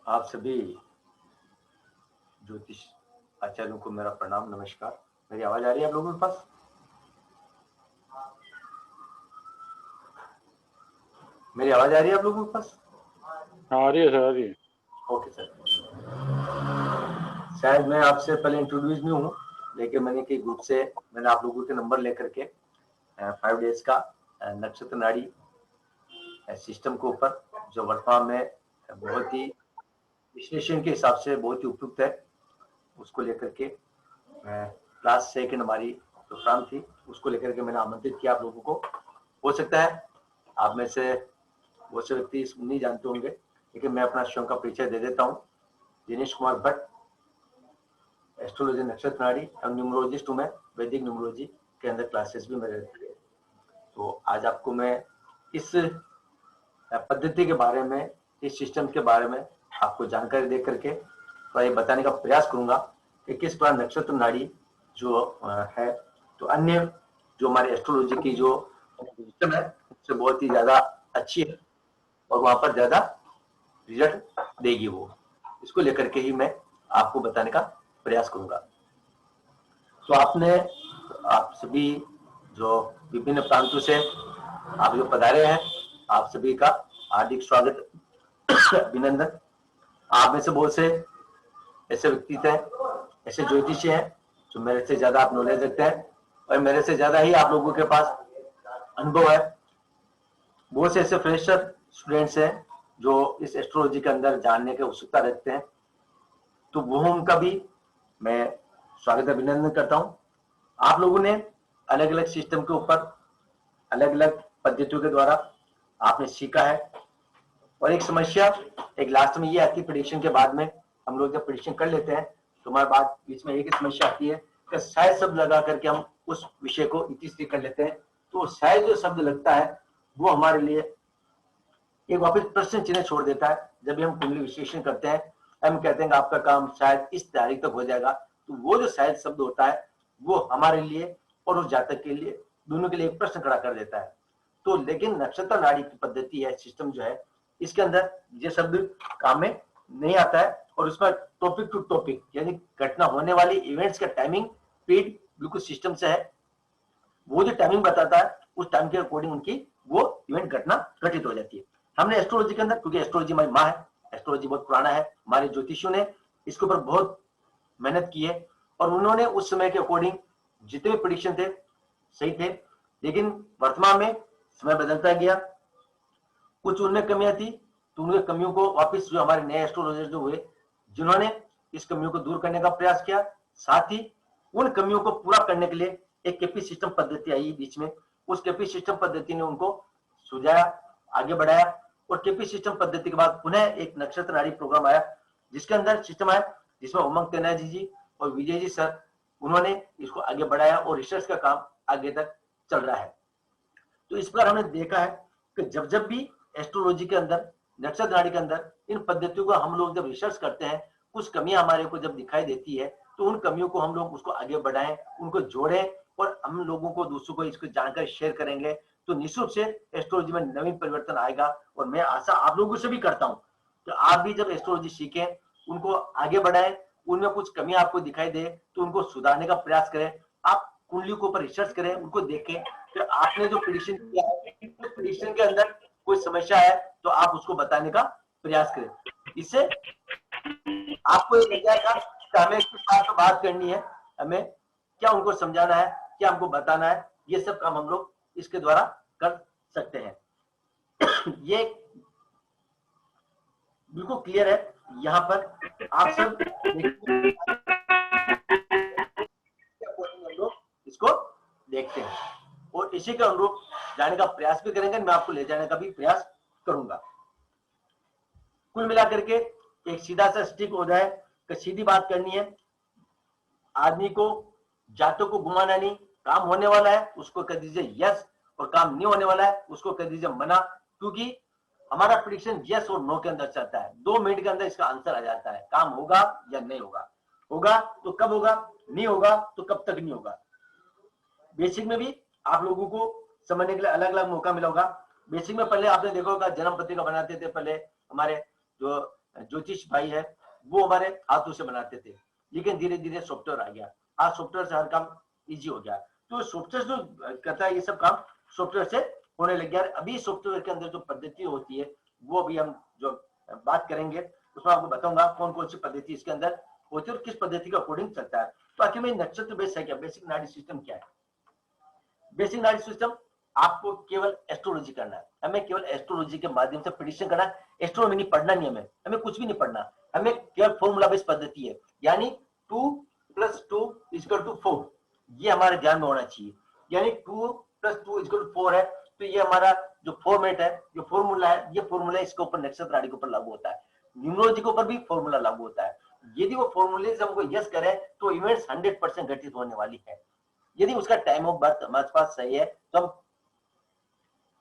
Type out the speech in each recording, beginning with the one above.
आप सभी ज्योतिष आचार्यों को मेरा प्रणाम, नमस्कार। मेरी आवाज आ रही है आप लोगों के पास? मेरी आवाज आ रही है आप लोगों के पास? हाँ, आ रही है सर, आ रही है। Okay sir. शायद मैं आपसे पहले इंट्रोड्यूस नहीं हूँ, लेकिन मैंने के ग्रुप से मैंने आप लोगों के नंबर लेकर के 5 डेज का नक्षत्र नाड़ी सिस्टम के ऊपर, जो वर्तमान में बहुत ही विश्लेषण के हिसाब से बहुत ही उपयुक्त है, उसको लेकर के क्लास सेकंड हमारी जो प्रोग्राम थी उसको लेकर के मैंने आमंत्रित किया आप लोगों को। हो सकता है आप में से बहुत से व्यक्ति नहीं जानते होंगे, लेकिन मैं अपना स्वयं का परिचय दे देता हूँ। दिनेश कुमार भट्ट, एस्ट्रोलॉजी नक्षत्र नाड़ी एवं न्यूमरोलॉजिस्ट हूँ मैं। वैदिक न्यूमरोलॉजी के अंदर क्लासेस भी मेरे रहती है। तो आज आपको मैं इस पद्धति के बारे में, इस सिस्टम के बारे में आपको जानकारी दे करके तो ये बताने का प्रयास करूंगा कि किस प्रकार नक्षत्र नाड़ी जो है, तो अन्य जो हमारे एस्ट्रोलॉजी की जो सिस्टम है उससे बहुत ही ज्यादा अच्छी है और वहां पर ज्यादा रिजल्ट देगी। वो इसको लेकर के ही मैं आपको बताने का प्रयास करूंगा। तो आप सभी जो विभिन्न प्रांतों से आप जो पधारे हैं, आप सभी का हार्दिक स्वागत, अभिनंदन। आप में से बहुत से ऐसे व्यक्ति थे, ऐसे ज्योतिषी हैं जो मेरे से ज्यादा आप नॉलेज रखते हैं और मेरे से ज्यादा ही आप लोगों के पास अनुभव है। बहुत से ऐसे फ्रेशर स्टूडेंट्स हैं जो इस एस्ट्रोलॉजी के अंदर जानने के उत्सुकता रखते हैं, तो वो उनका भी मैं स्वागत अभिनंदन करता हूं। आप लोगों ने अलग अलग सिस्टम के ऊपर अलग अलग पद्धतियों के द्वारा आपने सीखा है, और एक समस्या एक लास्ट में ये आती है, प्रेडिक्शन के बाद में हम लोग जब प्रेडिक्शन कर लेते हैं तो हमारे बाद बीच में एक ही समस्या आती है कि शायद शब्द लगा करके हम उस विषय को इतिश्री कर लेते हैं, तो शायद जो शब्द लगता है वो हमारे लिए एक वापस प्रश्न चिन्ह छोड़ देता है। जब भी हम कुंडली विश्लेषण करते हैं, हम कहते हैं कि आपका काम शायद इस तारीख तक हो जाएगा, तो वो जो शायद शब्द होता है वो हमारे लिए और उस जातक के लिए, दोनों के लिए एक प्रश्न खड़ा कर देता है। तो लेकिन नक्षत्र नाड़ी की पद्धति है, सिस्टम जो है, इसके अंदर ये शब्द काम में नहीं आता है, और उसमें टॉपिक टू टॉपिक यानी घटना होने वाली इवेंट्स का टाइमिंग पीरियड बिल्कुल सिस्टम से है। वो जो टाइमिंग बताता है उस टाइम के अकॉर्डिंग उनकी वो इवेंट घटना घटित हो जाती है। हमने एस्ट्रोलॉजी के अंदर, क्योंकि एस्ट्रोलॉजी हमारी माँ है, एस्ट्रोलॉजी बहुत पुराना है, हमारे ज्योतिषियों ने इसके ऊपर बहुत मेहनत की है और उन्होंने उस समय के अकॉर्डिंग जितने भी प्रेडिक्शन थे सही थे। लेकिन वर्तमान में समय बदलता गया, कुछ उनमें कमियां थी, तो उनके कमियों को वापस जो हमारे नए एस्ट्रोलॉजर जो हुए, जिन्होंने इस कमियों को दूर करने का प्रयास किया, साथ ही उन कमियों को पूरा करने के लिए एक केपी सिस्टम पद्धति आई बीच में। उस केपी सिस्टम पद्धति ने उनको सुझाया, आगे बढ़ाया, और केपी सिस्टम पद्धति के बाद पुनः एक नक्षत्र नाड़ी प्रोग्राम आया, जिसके अंदर सिस्टम आया जिसमें उमंग तेनाजी जी और विजय जी सर, उन्होंने इसको आगे बढ़ाया और रिसर्च का काम आगे तक चल रहा है। तो इस पर हमने देखा है कि जब जब भी एस्ट्रोलॉजी के अंदर, नक्षत्र नाड़ी के अंदर इन पद्धतियों को हम लोग जब रिसर्च करते हैं, कुछ कमियां हमारे को जब दिखाई देती है, तो उन कमियों को हम लोग उसको आगे बढ़ाएं, उनको जोड़ें, और हम लोगों को दूसरों को इसको जानकारी शेयर करेंगे, तो निश्चित रूप से एस्ट्रोलॉजी में नवीन परिवर्तन आएगा। और मैं आशा आप लोगों से भी करता हूँ तो आप भी जब एस्ट्रोलॉजी सीखें, उनको आगे बढ़ाएं, उनमें कुछ कमियां आपको दिखाई दे तो उनको सुधारने का प्रयास करें। आप कुंडली के ऊपर रिसर्च करें, उनको देखें कि आपने जो प्रेडिक्शन किया है उस प्रेडिक्शन के अंदर कोई समस्या है तो आप उसको बताने का प्रयास करें। इससे आपको ये लग जाएगा कि हमें किस बात पर बात करनी है, हमें क्या उनको समझाना है, क्या हमको बताना है, ये सब काम हम लोग इसके द्वारा कर सकते हैं। ये बिल्कुल क्लियर है। यहाँ पर आप सब हम लोग इसको देखते हैं और इसी के अनुरूप जाने का प्रयास भी करेंगे। मैं आपको ले जाने का भी प्रयास करूंगा। कुल मिलाकर के एक सीधा सा स्टिक हो जाए कि सीधी बात करनी है, आदमी को जातों को घुमाना नहीं, काम होने वाला है उसको कह दीजिए यस, और काम नहीं होने वाला है उसको कह दीजिए मना, क्योंकि हमारा प्रेडिक्शन यस और नो के अंदर चलता है। 2 मिनट के अंदर इसका आंसर आ जाता है, काम होगा या नहीं होगा, होगा तो कब होगा, नहीं होगा तो कब तक नहीं होगा। बेसिक में भी आप लोगों को समझने के लिए अलग अलग मौका मिला होगा। बेसिक में पहले आपने देखा होगा जन्म पत्रिका बनाते थे, पहले हमारे जो ज्योतिष भाई है वो हमारे हाथों से बनाते थे, लेकिन धीरे धीरे सॉफ्टवेयर आ गया। आज सॉफ्टवेयर से हर काम इजी हो गया। तो सॉफ्टवेयर जो करता है ये सब काम सॉफ्टवेयर से होने लग गया। अभी सॉफ्टवेयर के अंदर जो पद्धति होती है वो अभी हम जो बात करेंगे उसमें आपको बताऊंगा कौन कौन सी पद्धति इसके अंदर होती है और किस पद्धति के अकॉर्डिंग चलता है। तो आखिर में नक्षत्र बेस है क्या, बेसिक नाड़ी सिस्टम क्या है? बेसिक नाड़ी सिस्टम आपको केवल एस्ट्रोलॉजी करना है, हमें केवल एस्ट्रोलॉजी के माध्यम से प्रेडिक्शन करना है। एस्ट्रोनॉमी नहीं पढ़ना, नहीं हमें कुछ भी नहीं पढ़ना, हमें केवल फॉर्मूला बेस्ड पद्धति है, यानी 2 + 2 = 4, ये हमारे ध्यान में होना चाहिए। यानी 2 + 2 = 4 है, तो ये हमारा जो फॉर्मेट है, जो फॉर्मूला है, ये फॉर्मूला इसके ऊपर नक्षत्र नाड़ी के ऊपर लागू होता है। न्यूमरोलॉजी के ऊपर भी फॉर्मूला लागू होता है। यदि वो फॉर्मूले से हमको यस करें तो इवेंट्स 100% घटित होने वाली है। यदि उसका टाइम ऑफ बर्थ हमारे पास सही है तो हम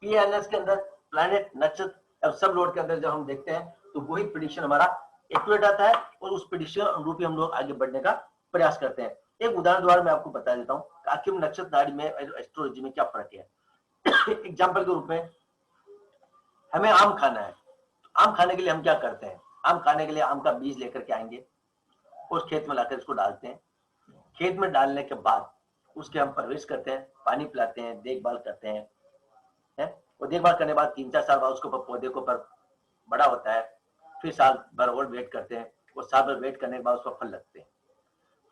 पीएनएस के अंदर प्लैनेट नक्षत्र और सब लोड के अंदर जब हम देखते हैं तो वही प्रेडिक्शन हमारा एक्यूरेट आता है और उस प्रेडिक्शन अनुरूप ही हम लोग आगे बढ़ने का प्रयास करते हैं। एक उदाहरण द्वारा मैं आपको बता देता हूँ आखिर नक्षत्र नाड़ी में एस्ट्रोलॉजी में क्या फर्क है। एग्जाम्पल के रूप में हमें आम खाना है, आम खाने के लिए हम क्या करते हैं? आम खाने के लिए आम का बीज लेकर के आएंगे और खेत में लाकर इसको डालते हैं। खेत में डालने के बाद उसके हम परवरिश करते हैं, पानी पिलाते हैं, देखभाल करते हैं, और देखभाल करने के बाद 3-4 साल बाद उसके ऊपर पौधे के ऊपर बड़ा होता है। फिर साल भर और वेट करते हैं और साल भर वेट करने के बाद उसका फल लगते हैं।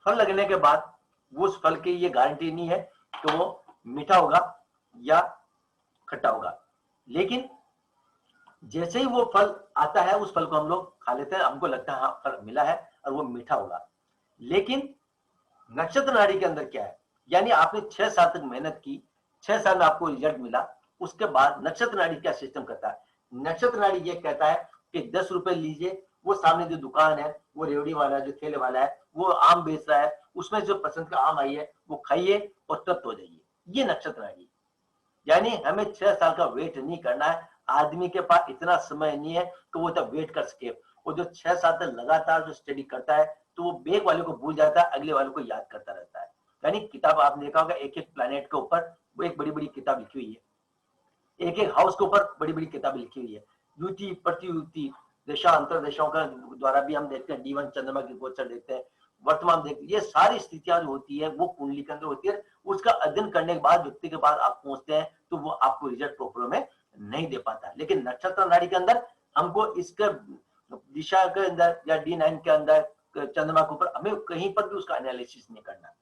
फल लगने के बाद वो उस फल की ये गारंटी नहीं है कि वो मीठा होगा या खट्टा होगा, लेकिन जैसे ही वो फल आता है उस फल को हम लोग खा लेते हैं, हमको लगता है हाँ फल मिला है और वो मीठा होगा। लेकिन नक्षत्र नाड़ी के अंदर क्या है, यानी आपने 6 साल तक मेहनत की, 6 साल में आपको रिजल्ट मिला, उसके बाद नक्षत्र नाड़ी क्या सिस्टम करता है? नक्षत्र नाड़ी ये कहता है कि 10 रुपए लीजिए, वो सामने जो दुकान है, वो रेवड़ी वाला जो ठेले वाला है वो आम बेच रहा है, उसमें जो पसंद का आम आई है वो खाइए और तृप्त हो जाइए। ये नक्षत्र नाड़ी, यानी हमें 6 साल का वेट नहीं करना है। आदमी के पास इतना समय नहीं है कि वो तब वेट कर सके। वो जो 6 साल तक लगातार जो स्टडी करता है तो वो बैक वाले को भूल जाता है, अगले वाले को याद करता रहता है। यानी किताब आपने देखा होगा, एक एक प्लैनेट के ऊपर वो एक बड़ी बड़ी किताब लिखी हुई है, एक एक हाउस के ऊपर बड़ी बड़ी किताब लिखी हुई है। युति प्रतियुति दशा अंतरदशाओं का द्वारा भी हम देखते हैं, D1 चंद्रमा की गोचर देखते हैं, वर्तमान देखते हैं। ये सारी स्थितियां जो होती है वो कुंडली के अंदर होती है। उसका अध्ययन करने के बाद व्यक्ति के पास आप पहुंचते हैं तो वो आपको रिजल्ट प्रॉपर में नहीं दे पाता। लेकिन नक्षत्र नाड़ी के अंदर हमको इसके दिशा के अंदर या D9 के अंदर चंद्रमा के ऊपर हमें कहीं पर भी उसका एनालिसिस नहीं करना,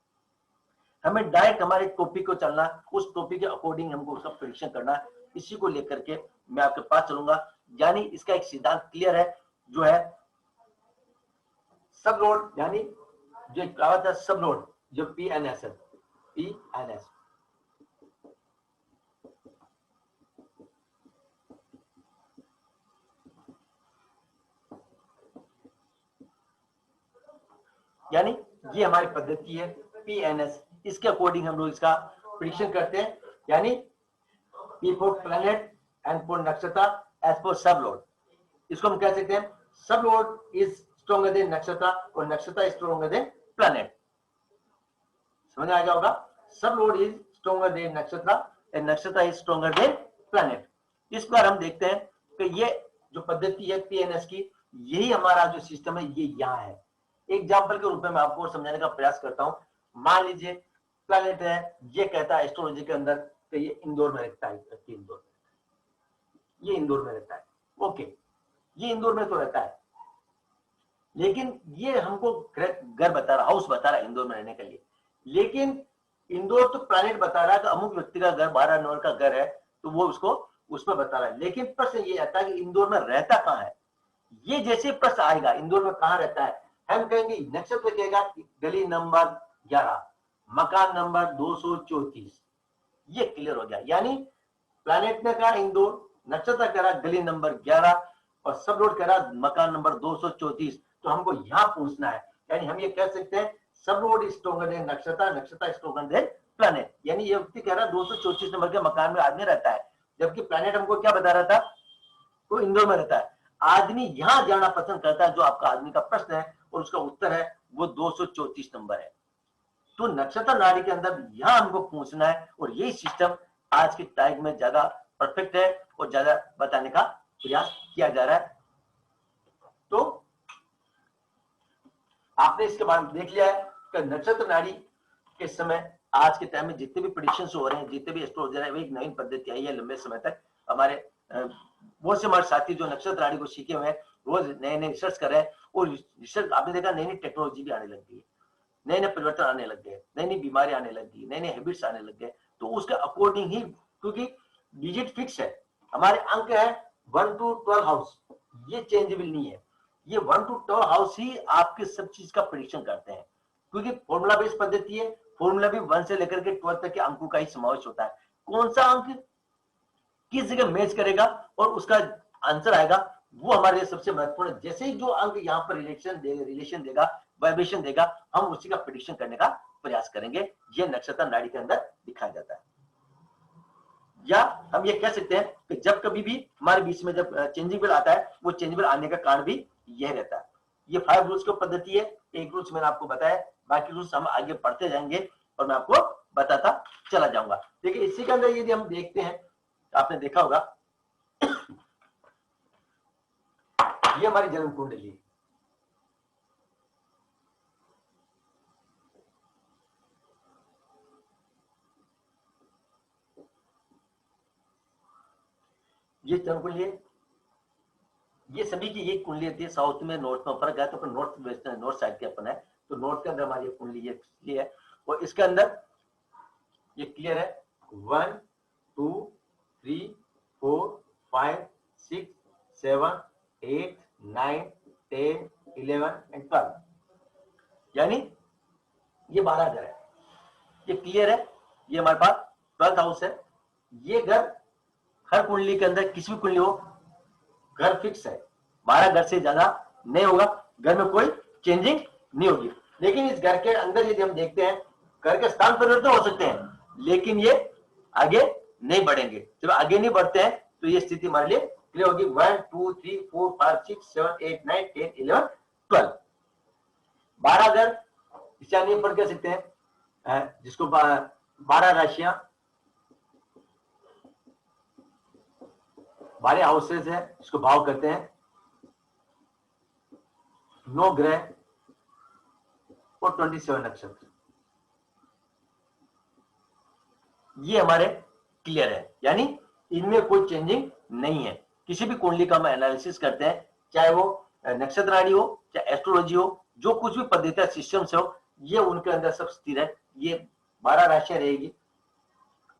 हमें डायरेक्ट हमारे टॉपिक को चलना, उस टॉपिक के अकॉर्डिंग हमको उसका प्रेडिक्शन करना। इसी को लेकर के मैं आपके पास चलूंगा। यानी इसका एक सिद्धांत क्लियर है जो है सब लोड, यानी जो कहा था सब लोड जो पीएनएस है, पीएनएस यानी ये हमारी पद्धति है पीएनएस, इसके अकॉर्डिंग हम लोग इसका प्रेडिक्शन करते हैं। यानी P for planet and for नक्षत्र as for सब लोड। इसको हम कह सकते हैं सब लोड इज स्ट्रॉन्गर देन नक्षत्र और नक्षत्र स्ट्रॉन्गर देन प्लैनेट। समझ में आ गया होगा, सब लोड इज स्ट्रॉन्गर देन नक्षत्र एंड नक्षत्र इज स्ट्रॉन्गर देन प्लैनेट। इस बार हम देखते हैं कि ये जो पद्धति है पीएनएस की, यही हमारा जो सिस्टम है ये यहाँ है। एग्जाम्पल के रूप में मैं आपको समझाने का प्रयास करता हूँ। मान लीजिए प्लैनेट है, ये कहता है एस्ट्रोलॉजी के अंदर कि ये इंदौर में रहता है, इंदौर में, ये इंदौर में रहता है। ओके, ये इंदौर में तो रहता है, लेकिन ये हमको घर बता रहा, हाउस बता रहा है इंदौर में रहने के लिए। लेकिन इंदौर तो प्लैनेट बता रहा है कि अमुक व्यक्ति का घर 12 नंबर का घर है, तो वो उसको उसमें बता रहा है। लेकिन प्रश्न ये आता है कि इंदौर में रहता कहाँ है। ये जैसे प्रश्न आएगा इंदौर में कहाँ रहता है, हम कहेंगे नक्षत्र कहेगा गली नंबर 11, मकान नंबर 234। ये क्लियर हो गया। यानी प्लैनेट ने कहा इंदौर, नक्षत्र कह रहा गली नंबर 11 और सब लोड कह रहा मकान नंबर 234। तो हमको यहां पूछना है, यानी हम ये कह सकते हैं सब लोड इज स्ट्रॉन्गर देन नक्षत्र, नक्षत्र स्ट्रॉन्गर देन प्लैनेट। यानी ये व्यक्ति कह रहा 234 नंबर के मकान में आदमी रहता है, जबकि प्लैनेट हमको क्या बता रहा था, वो इंदौर में रहता है। आदमी यहां जाना पसंद करता है, जो आपका आदमी का प्रश्न है और उसका उत्तर है वो 234 नंबर है। तो नक्षत्र नाड़ी के अंदर यहां हमको पूछना है और यही सिस्टम आज के टाइम में ज्यादा परफेक्ट है और ज्यादा बताने का प्रयास किया जा रहा है। तो आपने इसके बाद देख लिया है कि नक्षत्र नाड़ी के समय आज के टाइम में जितने भी प्रेडिक्शंस हो रहे हैं, जितने भी एस्ट्रोलॉजर है, वो एक नवीन पद्धति आई है लंबे समय तक। हमारे बहुत से हमारे साथी जो नक्षत्र नाड़ी को सीखे हुए हैं, रोज नए नए रिसर्च कर रहे हैं, और रिसर्च आपने देखा नई नई टेक्नोलॉजी भी आने लग गई है, नए नए परिवर्तन आने लग गए, नई नई बीमारी आने लग गई, नए नए हैबिट्स आने लग गए। तो उसके अकॉर्डिंग ही, क्योंकि डिजिट फिक्स है, हमारे अंक है 1 to 12 हाउस, ये चेंजेबल नहीं है। ये 1 to 12 हाउस ही आपके सब चीज का प्रेडिक्शन करते हैं, क्योंकि फॉर्मूला बेस्ड पद्धति है। फॉर्मूला भी 1 से लेकर के 12 तक के अंकों का ही समावेश होता है। कौन सा अंक किस जगह मैच करेगा और उसका आंसर आएगा, वो हमारे लिए सबसे महत्वपूर्ण है। जैसे ही जो अंक यहाँ पर रिलेशन देगा, वाइब्रेशन देगा, हम उसी का प्रेडिक्शन करने का प्रयास करेंगे। ये नक्षत्र नाड़ी के अंदर दिखाया जाता है। या हम ये कह सकते हैं कि जब कभी भी हमारे बीच में जब चेंजेबल आता है, वो चेंजेबल आने का कारण भी यह रहता है। ये 5 रूल्स की पद्धति है। एक रूल्स मैंने आपको बताया, बाकी रूल्स हम आगे पढ़ते जाएंगे और मैं आपको बताता चला जाऊंगा। देखिए इसी के अंदर यदि हम देखते हैं, आपने देखा होगा ये हमारी जन्म कुंडली, ये जन्म कुंडली है। ये सभी की एक कुंडली होती है। साउथ में, नॉर्थ में फर्क है, तो अपन नॉर्थ वेस्ट नॉर्थ साइड के अपन है, तो नॉर्थ के अंदर हमारी कुंडली ये है। और इसके अंदर ये क्लियर है 1 2 3 4 5 6 7 8 9 10 11 एंड 12, यानी ये 12 घर है। ये क्लियर है। ये हमारे पास 12th हाउस है। ये घर हर कुंडली के अंदर, किसी भी कुंडली हो, घर फिक्स है। 12 घर से ज्यादा नहीं होगा, घर में कोई चेंजिंग नहीं होगी। लेकिन इस घर के अंदर यदि हम देखते हैं, घर के स्थान परिवर्तन हो सकते हैं, लेकिन ये आगे नहीं बढ़ेंगे। जब आगे नहीं बढ़ते हैं तो ये स्थिति हमारे लिए क्लियर होगी। 1 2 3 4 5 6 7 8 9 10 11 12, 12 घर। इसे अपन कह सकते हैं जिसको 12 राशियां, 12 हाउसेज है, इसको भाव कहते हैं। 9 ग्रह और 27 नक्षत्र, ये हमारे क्लियर है, यानी इनमें कोई चेंजिंग नहीं है। किसी भी कुंडली का हम एनालिसिस करते हैं, चाहे वो नक्षत्र नाड़ी हो, चाहे एस्ट्रोलॉजी हो, जो कुछ भी पद्धति सिस्टम से हो, ये उनके अंदर सब स्थिर है। ये 12 राशियां रहेगी,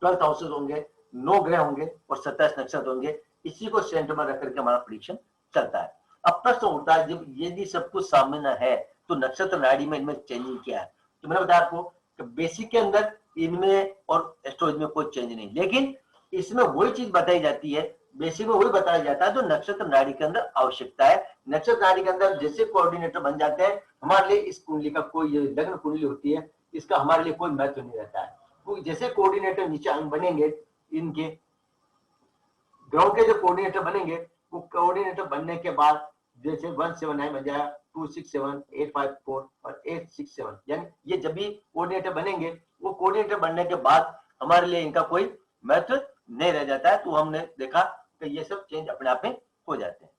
12 हाउसेज होंगे, 9 ग्रह होंगे और 27 नक्षत्र होंगे। इसी को सेंटर में रख करके हमारा प्रेडिक्शन चलता है। अब प्रश्न उठता है, जब यदि सब कुछ सामान्य है तो नक्षत्र नाड़ी में इनमें चेंजिंग क्या है? तो मैंने बताया आपको कि बेसिक के अंदर इनमें और एस्ट्रोलॉजी में कोई चेंज नहीं, लेकिन इसमें वही चीज बताई जाती है, बेसिक में वही बताया जाता है जो नक्षत्र नाड़ी के अंदर आवश्यकता है। नक्षत्र नाड़ी के अंदर जैसे कोऑर्डिनेटर बन जाते हैं, हमारे लिए इस कुंडली का कोई, लग्न कुंडली होती है, इसका हमारे लिए कोई महत्व नहीं रहता है। जैसे कोऑर्डिनेटर नीचे अंग बनेंगे, इनके ग्रहों के जो कोऑर्डिनेटर बनेंगे, वो कोऑर्डिनेटर बनने के बाद जैसे 179 बन जाएगा, 267 854 और 867, यानी ये जब भी कोऑर्डिनेटर बनेंगे, वो कोऑर्डिनेटर बनने के बाद हमारे लिए इनका कोई महत्व नहीं रह जाता है। तो हमने देखा कि ये सब चेंज अपने आप में हो जाते हैं,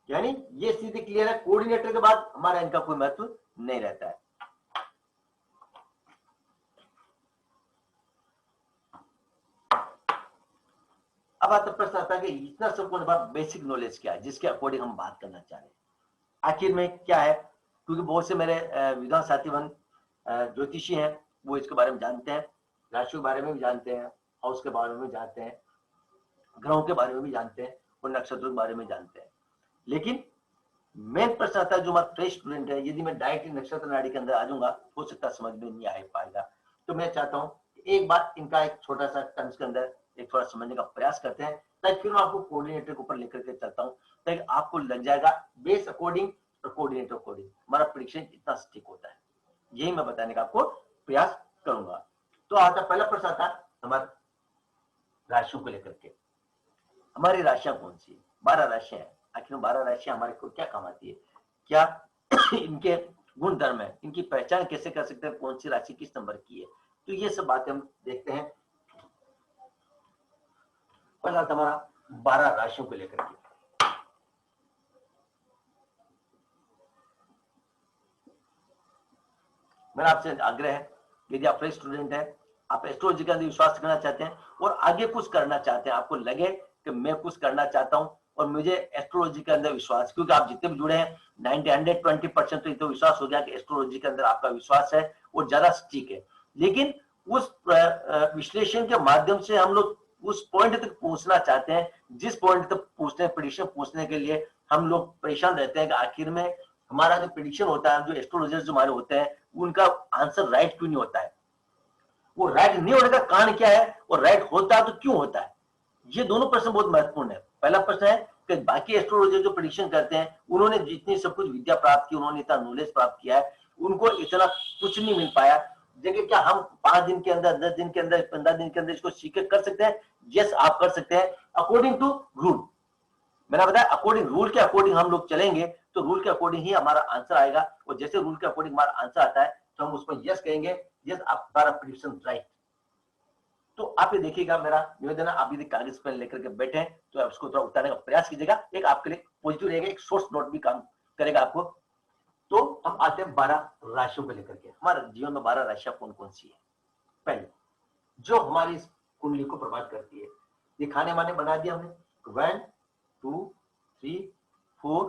यानी ये स्थिति क्लियर है। कोऑर्डिनेटर के बाद हमारा इनका कोई महत्व नहीं रहता है। अब आता प्रश्न आता है कि इतना सब कुछ बेसिक नॉलेज क्या है जिसके अकॉर्डिंग हम बात करना चाह रहे हैं, आखिर में क्या है? क्योंकि बहुत से मेरे विद्वान साथीगण ज्योतिषी हैं, वो इसके बारे में जानते हैं, राशि के बारे में भी जानते हैं, हाउस के बारे में भी जानते हैं, ग्रहों के बारे में भी जानते हैं और नक्षत्रों के बारे में जानते हैं। लेकिन मेन प्रश्न आता है, जो हमारा फ्रेश स्टूडेंट है, यदि मैं डायरेक्टली नक्षत्र नाड़ी के अंदर आ जाऊंगा, हो सकता है समझ में नहीं आ पाएगा। तो मैं चाहता हूँ एक बार इनका एक छोटा सा टर्म्स के अंदर एक थोड़ा समझने का प्रयास करते हैं, ताकि फिर मैं आपको कोऑर्डिनेटर के ऊपर लेकर के चलता हूँ, ताकि आपको लग जाएगा बेस अकॉर्डिंग और कोऑर्डिनेटर अकॉर्डिंग हमारा प्रेडिक्शन कितना सटीक होता है। यही मैं बताने का आपको प्रयास करूंगा। तो आता पहला प्रश्न आता है हमारे राशियों को लेकर के। हमारी राशियां कौन सी? 12 राशियां हैं। आखिर 12 राशियां हमारे को क्या काम आती है? क्या इनके गुण धर्म है? इनकी पहचान कैसे कर सकते हैं? कौन सी राशि किस नंबर की है? तो ये सब बातें हम देखते हैं। पहला हमारा 12 राशियों को लेकर के। मेरा आपसे आग्रह है, यदि आप फ्रेश स्टूडेंट हैं, आप एस्ट्रोलॉजी के अंदर विश्वास करना चाहते हैं और आगे कुछ करना चाहते हैं, आपको लगे कि मैं कुछ करना चाहता हूं और मुझे एस्ट्रोलॉजी के अंदर विश्वास, क्योंकि आप जितने भी जुड़े हैं 120% तो इतना विश्वास हो गया कि एस्ट्रोलॉजी के अंदर आपका विश्वास है वो ज्यादा ठीक है। लेकिन उस विश्लेषण के माध्यम से हम लोग उस पॉइंट तक पहुंचना चाहते हैं, जिस पॉइंट तक पूछते हैं, प्रेडिक्शन पूछने के लिए हम लोग परेशान रहते हैं कि आखिर में हमारा जो प्रेडिक्शन होता है, जो एस्ट्रोलॉजर्स जो हमारे होते हैं, उनका आंसर राइट क्यों नहीं होता है, वो राइट नहीं होने का कारण क्या है और राइट होता है तो क्यों होता है। ये दोनों प्रश्न बहुत महत्वपूर्ण है। पहला प्रश्न है कि बाकी एस्ट्रोलॉजर जो प्रेडिक्शन करते हैं, उन्होंने जितनी सब कुछ विद्या प्राप्त की, उन्होंने इतना नॉलेज प्राप्त किया है, उनको इतना कुछ नहीं मिल पाया। देखिए क्या हम 5 दिन के अंदर, 10 दिन के अंदर, 15 दिन के अंदर इसको सीख कर सकते हैं? यस, आप कर सकते हैं अकॉर्डिंग टू रूल। मैंने बताया अकॉर्डिंग रूल के अकॉर्डिंग हम लोग चलेंगे तो रूल के अकॉर्डिंग ही हमारा आंसर आएगा, और जैसे रूल के अकॉर्डिंग हमारा आंसर आता है तो हम उसमें यस कहेंगे, यस आपका प्रेडिक्शन राइट। तो आप ये देखिएगा, मेरा निवेदन है, आप यदि कागज पेन लेकर के बैठे तो आप इसको थोड़ा उतारने का प्रयास कीजिएगा, एक आपके लिए पॉजिटिव रहेगा, एक सोर्स नोट भी काम करेगा आपको। तो हम आते हैं 12 राशियों को लेकर के। हमारे जीवन में 12 राशियां कौन कौन सी है? पहले जो हमारी इस कुंडली को प्रभावित करती है, ये खाने माने बना दिया हमने, 1 2 3 4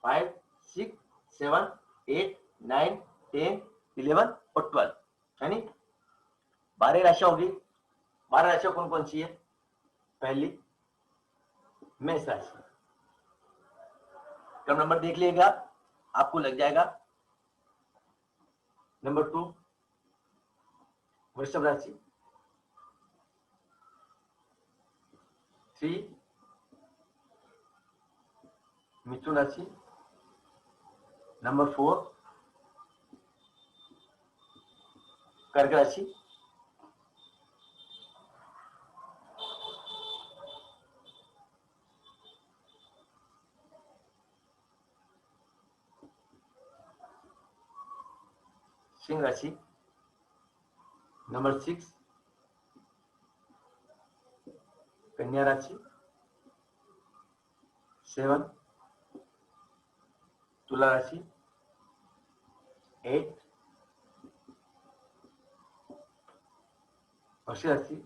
5 6 7 8 9 10 11 और 12, यानी 12 राशियां होगी। 12 राशियां कौन कौन सी है? पहली मेष राशि, क्रम नंबर देख लीजिएगा, आपको लग जाएगा। नंबर 2 वृषभ राशि, 3 मिथुन राशि, नंबर 4 कर्क राशि, सिंह राशि, नंबर 6 कन्या राशि, 7 तुला राशि, 8 वृश्चिक राशि।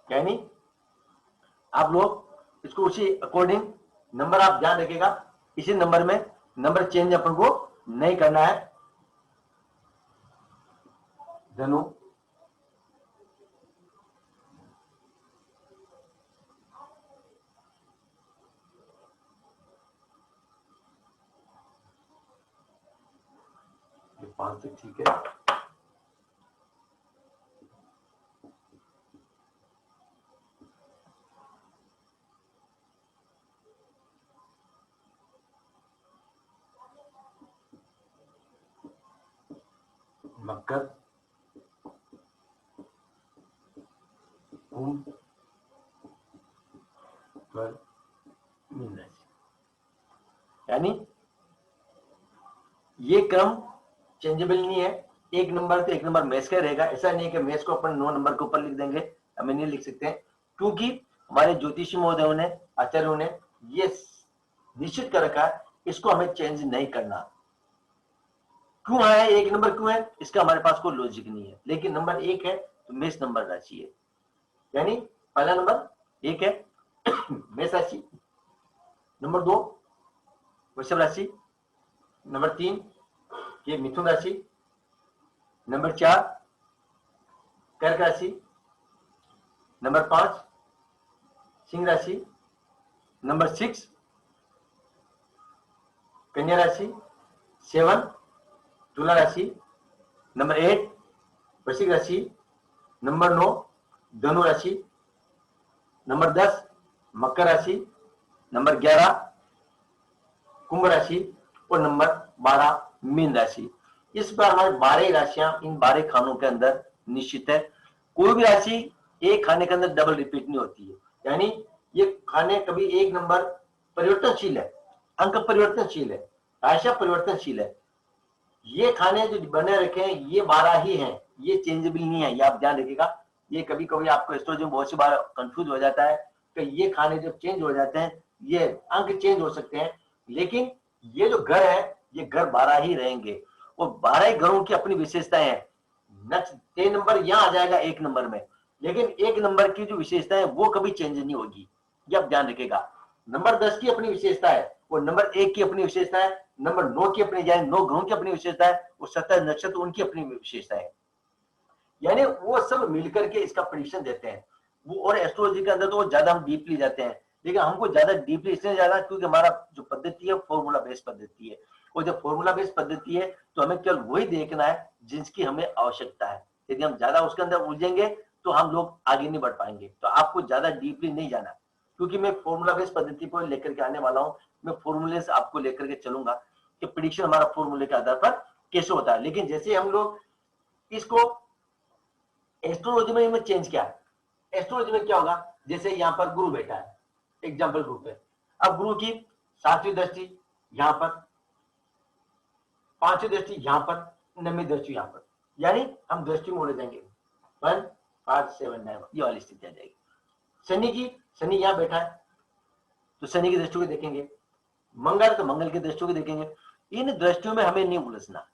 यानी आप लोग इसको उसी अकॉर्डिंग नंबर आप ध्यान रखिएगा, इसी नंबर में नंबर चेंज अपन को नहीं करना है। धनु, ये 5 तक ठीक है। मकर, कुंभ, मीन राशि। यानी ये क्रम चेंजेबल नहीं है, एक नंबर तो एक नंबर मेष का रहेगा। ऐसा नहीं है कि मेष को अपन 9 नंबर के ऊपर लिख देंगे, हमें नहीं लिख सकते हैं, क्योंकि हमारे ज्योतिषी महोदयों ने, आचार्यों ने ये निश्चित कर रखा है, इसको हमें चेंज नहीं करना। क्यों है एक नंबर, क्यों है, इसका हमारे पास कोई लॉजिक नहीं है, लेकिन नंबर 1 है तो मेष नंबर राशि है। यानी पहला नंबर 1 है मेष राशि, नंबर 2 वृषभ राशि, नंबर 3 ये मिथुन राशि, नंबर 4 कर्क राशि, नंबर 5 सिंह राशि, नंबर 6 कन्या राशि, 7 तुला राशि, नंबर 8 वृश्चिक राशि, नंबर 9 धनु राशि, नंबर 10 मकर राशि, नंबर 11 कुंभ राशि और नंबर 12 मीन राशि। इस पर हमारे 12 राशियां इन 12 खानों के अंदर निश्चित है। कोई भी राशि एक खाने के अंदर डबल रिपीट नहीं होती है, यानी ये खाने कभी एक नंबर परिवर्तनशील है, अंक परिवर्तनशील है, राशियां परिवर्तनशील है। ये खाने जो बने रखे हैं ये 12 ही हैं, ये चेंजेबल नहीं है, ये आप ध्यान रखिएगा। ये कभी कभी आपको एस्ट्रोलॉजी में बहुत सी बार कंफ्यूज हो जाता है कि ये खाने जब चेंज हो जाते हैं ये अंक चेंज हो सकते हैं, लेकिन ये जो घर है ये घर 12 ही रहेंगे। और 12 घरों की अपनी विशेषताएं हैं। नेक्स्ट 10 नंबर यहाँ आ जाएगा 1 नंबर में, लेकिन 1 नंबर की जो विशेषता है वो कभी चेंज नहीं होगी, ये आप ध्यान रखिएगा। नंबर 10 की अपनी विशेषता है और नंबर 1 की अपनी विशेषता है, नंबर 9 की अपनी, यानी 9 ग्रहों की अपनी विशेषता है और 17 नक्षत्र उनकी अपनी विशेषता है, यानी वो सब मिलकर के इसका प्रेडिक्शन देते हैं वो। और एस्ट्रोलॉजी के अंदर तो वो ज्यादा हम डीपली जाते हैं, लेकिन हमको ज्यादा डीपली इसलिए जाना क्योंकि हमारा जो पद्धति है फॉर्मूला बेस्ड पद्धति है, और जब फॉर्मूला बेस्ड पद्धति है तो हमें केवल वही देखना है जिसकी हमें आवश्यकता है। यदि हम ज्यादा उसके अंदर उलझेंगे तो हम लोग आगे नहीं बढ़ पाएंगे। तो आपको ज्यादा डीपली नहीं जाना, क्योंकि मैं फॉर्मूला बेस्ड पद्धति को लेकर के आने वाला हूँ। मैं फॉर्मूले से आपको लेकर के चलूंगा कि प्रिडिक्शन हमारा फॉर्मूले के आधार पर कैसे होता है। लेकिन जैसे हम लोग इसको एस्ट्रोलॉजी में चेंज किया, एस्ट्रोलॉजी में क्या होगा, जैसे यहाँ पर गुरु बैठा है, एग्जाम्पल ग्रुप है, अब गुरु की 7वीं दृष्टि यहाँ पर, 5वीं दृष्टि यहाँ पर, 9वीं दृष्टि यहाँ पर, यानी हम दृष्टि में उड़ जाएंगे 1 5 7 9, ये वाली स्थिति आ जाएगी। शनि यहाँ बैठा है तो शनि की दृष्टि को देखेंगे, मंगल तो मंगल की दृष्टि को देखेंगे। इन दृष्टियों में हमें नहीं उलझना,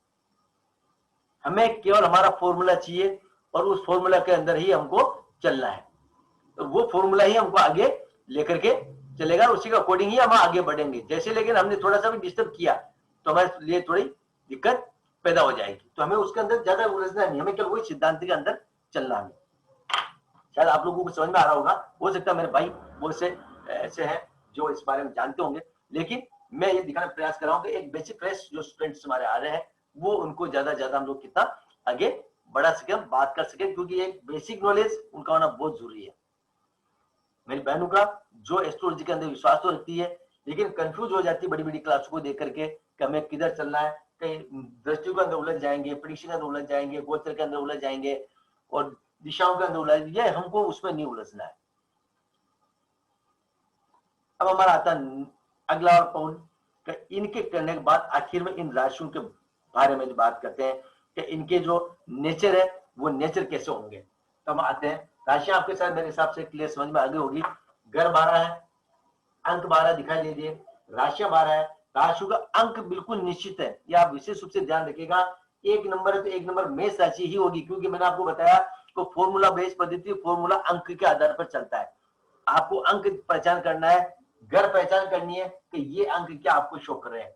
हमें केवल हमारा फॉर्मूला चाहिए और उस फॉर्मूला के अंदर ही हमको चलना है। तो वो फॉर्मूला ही हमको आगे लेकर के चलेगा, उसी के अकॉर्डिंग ही हम आगे बढ़ेंगे। जैसे लेकिन हमने थोड़ा सा भी डिस्टर्ब किया तो हमारे लिए थोड़ी दिक्कत पैदा हो जाएगी। तो हमें उसके अंदर ज्यादा उलझना नहीं, हमें केवल वही सिद्धांत के अंदर चलना है। शायद आप लोगों को समझ में आ रहा होगा, हो सकता है मेरे भाई वो से ऐसे हैं जो इस बारे में जानते होंगे, लेकिन मैं ये दिखाने का प्रयास कर रहा हूँ कि एक बेसिक फ्रेश जो स्टूडेंट्स हमारे आ रहे हैं वो उनको ज्यादा हम लोग कितना आगे बढ़ा सके, बात कर सके, क्योंकि एक बेसिक नॉलेज उनका होना बहुत जरूरी है। मेरी बहनों का जो एस्ट्रोलॉजी के अंदर विश्वास तो रखती है, लेकिन कंफ्यूज हो जाती है बड़ी बड़ी क्लास को देख करके कि हमें किधर चलना है, कहीं दृष्टियों के अंदर उलझ जाएंगे, प्रेडिक्शन के अंदर उलझ जाएंगे, गोचर के अंदर उलझ जाएंगे और दिशाओं के अंदर उलझ, ये हमको उसमें नहीं उलझना है। अब हमारा आता अगला पॉइंट, इनके करने के बाद आखिर में इन राशियों के बारे में बात करते हैं कि इनके जो नेचर है वो नेचर कैसे होंगे। तो हम आते हैं, राशियां आपके साथ मेरे हिसाब से क्लियर समझ में आगे होगी। घर 12 है, अंक 12 दिखाई दे दिए, राशियां 12 है, राशियों का अंक बिल्कुल निश्चित है, यह आप विशेष रूप से ध्यान रखिएगा। 1 नंबर है तो 1 नंबर मेष राशि ही होगी, क्योंकि मैंने आपको बताया तो फॉर्मूला बेस्ड पद्धति फॉर्मूला अंक के आधार पर चलता है। आपको अंक पहचान करना है, घर पहचान करनी है कि ये अंक क्या आपको शो कर रहे हैं,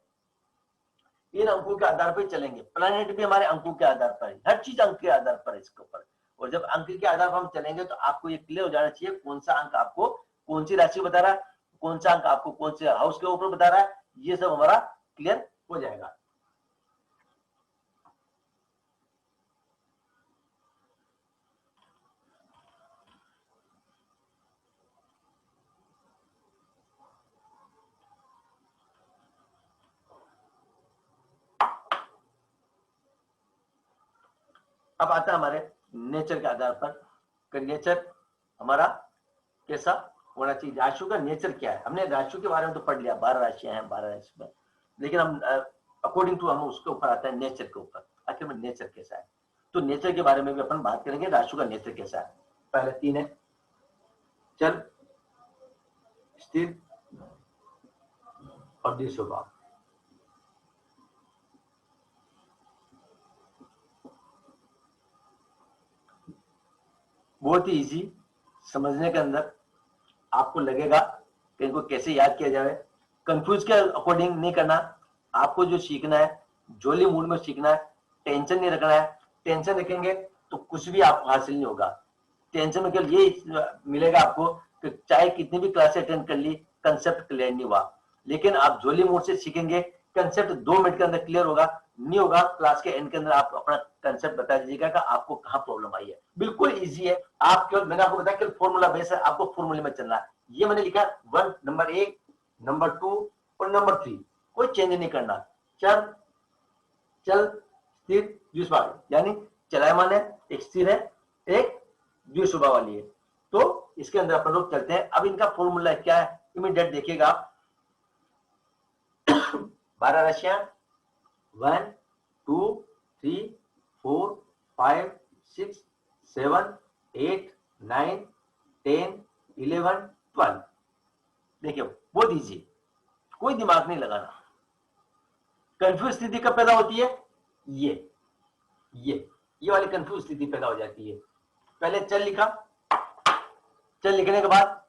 इन अंकों के आधार पर चलेंगे। प्लैनेट भी हमारे अंकों के आधार पर है, हर चीज अंक के आधार पर है इसके ऊपर। और जब अंक के आधार पर हम चलेंगे तो आपको ये क्लियर हो जाना चाहिए कौन सा अंक आपको कौन सी राशि बता रहा है, कौन सा अंक आपको कौन से हाउस के ऊपर बता रहा है, ये सब हमारा क्लियर हो जाएगा। अब आता है हमारे नेचर के आधार पर, नेचर हमारा कैसा होना चाहिए, राशियों का नेचर क्या है। हमने राशियों के बारे में तो पढ़ लिया, 12 राशियां हैं 12 राशि में, लेकिन हम अकॉर्डिंग टू हम उसके ऊपर आता है नेचर के ऊपर, आखिर में नेचर कैसा है। तो नेचर के बारे में भी अपन बात करेंगे, राशियों का नेचर कैसा है। पहले 3 है, चल, स्थिर और द्विस्वभाव। बहुत ही इजी समझने के अंदर आपको लगेगा कि इनको कैसे याद किया जाए। कंफ्यूज के अकॉर्डिंग नहीं करना, आपको जो सीखना है जोली मूड में सीखना है, टेंशन नहीं रखना है। टेंशन रखेंगे तो कुछ भी आपको हासिल नहीं होगा। टेंशन में केवल ये मिलेगा आपको कि चाहे कितनी भी क्लास अटेंड कर ली, कंसेप्ट क्लियर नहीं हुआ। लेकिन आप जोली मूड से सीखेंगे, कंसेप्ट 2 मिनट के अंदर क्लियर होगा, नहीं होगा क्लास के एंड के अंदर आप अपना कंसेप्ट बता दीजिएगा कि आपको कहाँ प्रॉब्लम आई है। बिल्कुल इजी है, आप केवल मैंने आपको बताया कि फॉर्मूला बेस है, आपको फॉर्मूले में चलना है। ये मैंने लिखा 1 नंबर 1 नंबर 2 और नंबर 3, कोई चेंज नहीं करना। चल चल स्थिर द्विस्वभाव, यानी चलायमान है, एक स्थिर है, एक द्विस्वभाव वाली है। तो इसके अंदर अपन लोग चलते हैं। अब इनका फॉर्मूला क्या है इमीडिएट देखिएगा आप। 12 राशियां 1 2 3 4 5 6 7 8 9 10 11 12। देखिए बहुत इजी, कोई दिमाग नहीं लगाना। कंफ्यूज स्थिति कब पैदा होती है, ये वाली कंफ्यूज स्थिति पैदा हो जाती है। पहले चल लिखा, चल लिखने के बाद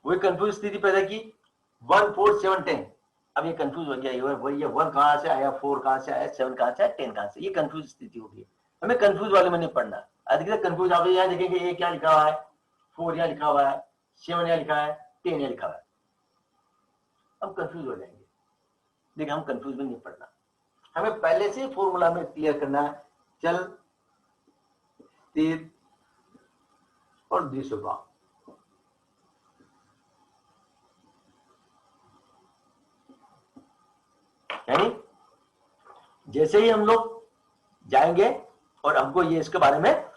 वही कंफ्यूज स्थिति पैदा की 1 4 7 10। अब ये कंफ्यूज हो गया, ये 1 कहां से आया, 4 कहां से आया, 7 कहां से आया, 10 कहां से, ये कंफ्यूज स्थिति होगी। हमें कंफ्यूज वाले में नहीं पढ़ना। अधिकतर कंफ्यूज आप यहाँ देखेंगे ये क्या लिखा हुआ है, 4 यहाँ लिखा हुआ है, 7 यहाँ लिखा है, 10 यहाँ लिखा हुआ है, हम कंफ्यूज हो जाएंगे। देखिए हम कंफ्यूज में नहीं पढ़ना, हमें पहले से फॉर्मूला में क्लियर करना है। चल, तीर और द्विशुभा, यानी जैसे ही हम लोग जाएंगे और हमको ये इसके बारे में